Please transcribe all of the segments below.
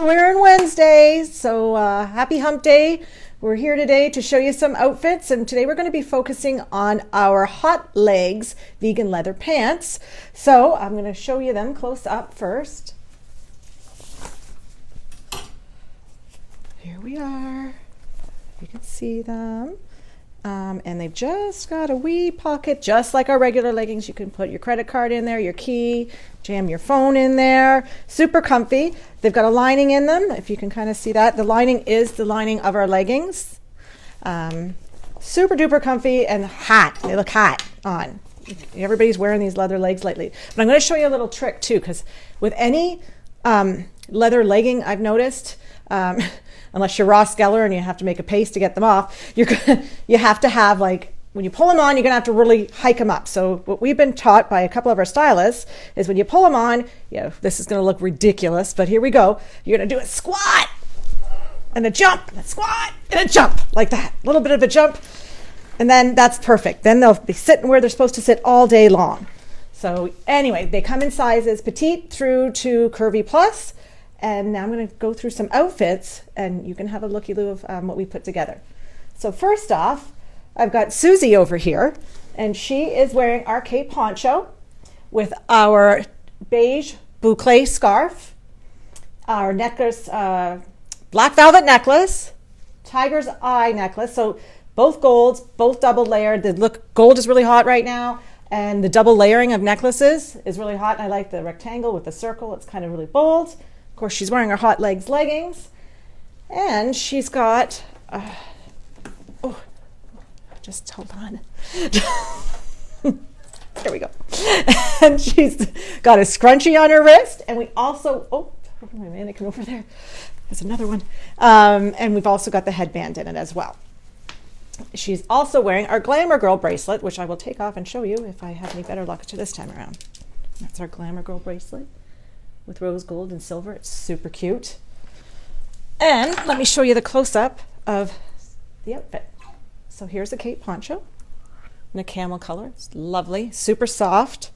we're in Wednesday, so happy hump day. We're here today to show you some outfits, and today we're going to be focusing on our Hot Leggz vegan leather pants. So I'm going to show you them close up first. Here we are. You can see them. And they've just got a wee pocket, just like our regular leggings. You can put your credit card in there, your key, jam your phone in there. Super comfy. They've got a lining in them, if you can kind of see that. The lining is the lining of our leggings. Super duper comfy and hot. They look hot on. Everybody's wearing these leather legs lately. But I'm going to show you a little trick too, because with any leather legging, I've noticed, unless you're Ross Geller and you have to make a paste to get them off, you have to have, like, when you pull them on, you're gonna have to really hike them up. So what we've been taught by a couple of our stylists is when you pull them on, this is gonna look ridiculous, but here we go. You're gonna do a squat and a jump, and a squat and a jump, like that. A little bit of a jump, and then that's perfect. Then they'll be sitting where they're supposed to sit all day long. So anyway, they come in sizes petite through to curvy plus. And now I'm going to go through some outfits, and you can have a looky-loo of what we put together. So first off, I've got Susie over here, and she is wearing our cape poncho with our beige boucle scarf, our necklace, black velvet necklace, tiger's eye necklace. So both golds, both double layered. Gold is really hot right now, and the double layering of necklaces is really hot. I like the rectangle with the circle. It's kind of really bold. Of course, she's wearing her Hot Leggz leggings, and she's got, just hold on. There we go. And she's got a scrunchie on her wrist, and we also, my mannequin over there. There's another one. And we've also got the headband in it as well. She's also wearing our Glamour Girl bracelet, which I will take off and show you if I have any better luck to this time around. That's our Glamour Girl bracelet with rose gold and silver. It's super cute. And let me show you the close-up of the outfit. So here's a cape poncho in a camel color. It's lovely, super soft.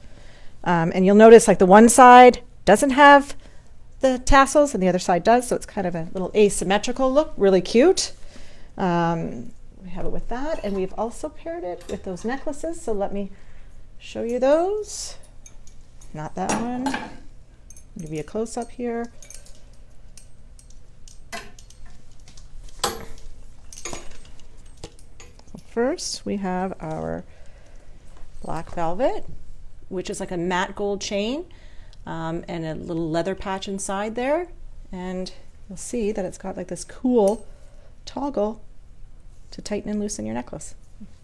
And you'll notice, like, the one side doesn't have the tassels and the other side does, so it's kind of a little asymmetrical look, really cute. We have it with that, and we've also paired it with those necklaces, so let me show you those. Not that one. I'll give you a close-up here. So first, we have our black velvet, which is like a matte gold chain, and a little leather patch inside there. And you'll see that it's got like this cool toggle to tighten and loosen your necklace.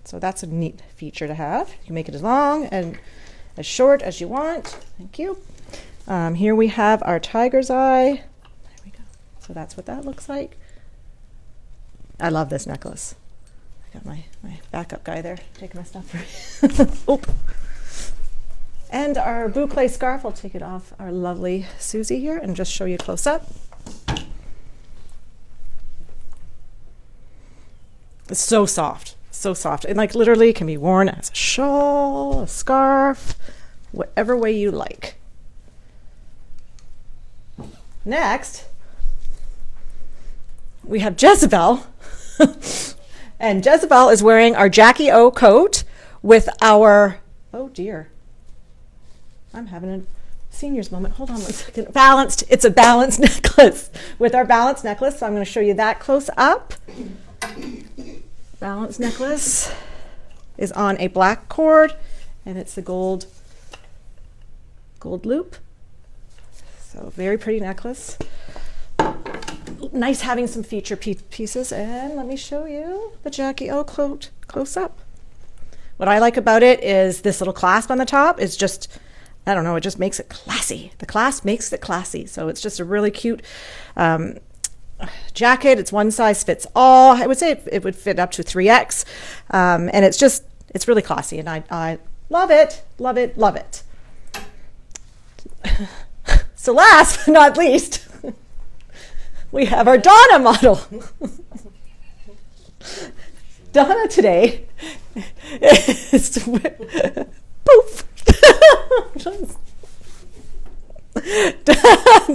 So that's a neat feature to have. You can make it as long and as short as you want. Thank you. Here we have our tiger's eye. There we go. So that's what that looks like. I love this necklace. I got my backup guy there taking my stuff for me. And our boucle scarf. I'll take it off our lovely Susie here and just show you close up. It's so soft, so soft. And like literally can be worn as a shawl, a scarf, whatever way you like. Next, we have Jezebel, and Jezebel is wearing our Jackie O coat with our, oh dear, I'm having a senior's moment. Hold on one second. It's a balanced necklace with our balanced necklace. So I'm going to show you that close up. Balanced necklace is on a black cord, and it's the gold loop. So very pretty necklace. Nice having some feature pieces. And let me show you the Jackie O coat close up. What I like about it is this little clasp on the top is just, I don't know, it just makes it classy. The clasp makes it classy. So it's just a really cute jacket. It's one size fits all. I would say it would fit up to 3X. And it's really classy. And I love it, love it, love it. So last but not least, we have our Donna model. Donna today is poof.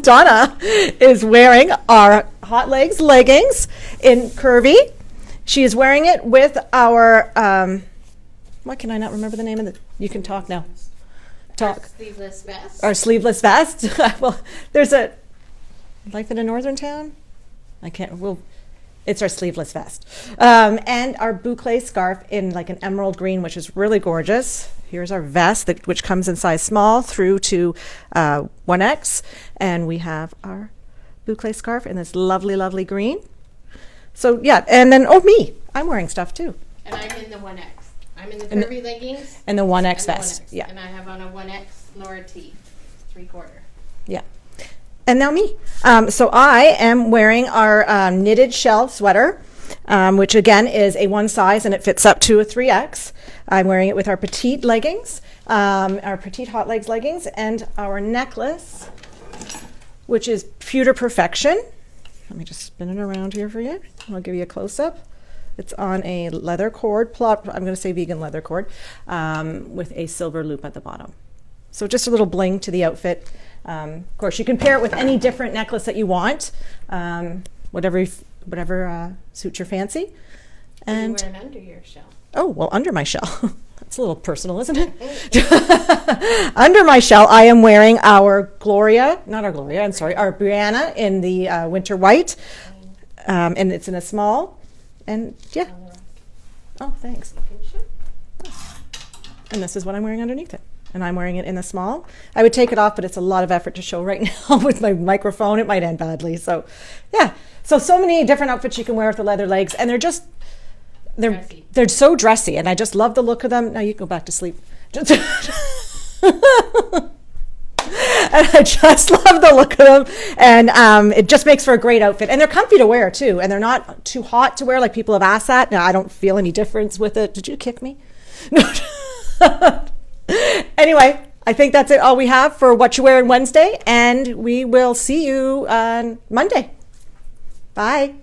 Donna is wearing our Hot Leggz leggings in curvy. She is wearing it with our, what can I not remember the name of the, you can talk now. Talk. Our sleeveless vest. Our sleeveless vest. Well, there's a, Life in a Northern Town? I can't, it's our sleeveless vest. And our boucle scarf in like an emerald green, which is really gorgeous. Here's our vest, which comes in size small through to 1X. And we have our boucle scarf in this lovely, lovely green. So yeah, and then, me, I'm wearing stuff too. And I'm in the 1X. I'm in the curvy leggings. And the 1X and vest, 1X. yeah. And I have on a 1X Laura T, 3/4. Yeah. And now me. So I am wearing our knitted shell sweater, which again is a 1 size and it fits up to a 3X. I'm wearing it with our petite leggings, our petite Hot Leggz leggings, and our necklace, which is Pewter Perfection. Let me just spin it around here for you. I'll give you a close-up. It's on a leather cord, I'm going to say vegan leather cord, with a silver loop at the bottom. So just a little bling to the outfit. Of course, you can pair it with any different necklace that you want, whatever suits your fancy. And you're wearing under your shell. Oh, well, under my shell. That's a little personal, isn't it? Under my shell, I am wearing our Brianna in the winter white, and it's in a small. And yeah. Oh, thanks. And this is what I'm wearing underneath it. And I'm wearing it in the small. I would take it off, but it's a lot of effort to show right now with my microphone. It might end badly. So, yeah. So many different outfits you can wear with the leather legs, and they're so dressy, and I just love the look of them. Now you can go back to sleep. And I just love the look of them, and it just makes for a great outfit. And they're comfy to wear too, and they're not too hot to wear like people have asked that. Now I don't feel any difference with it. Did you kick me? No. Anyway, I think that's all we have for What You Wear on Wednesday, and we will see you on Monday. Bye.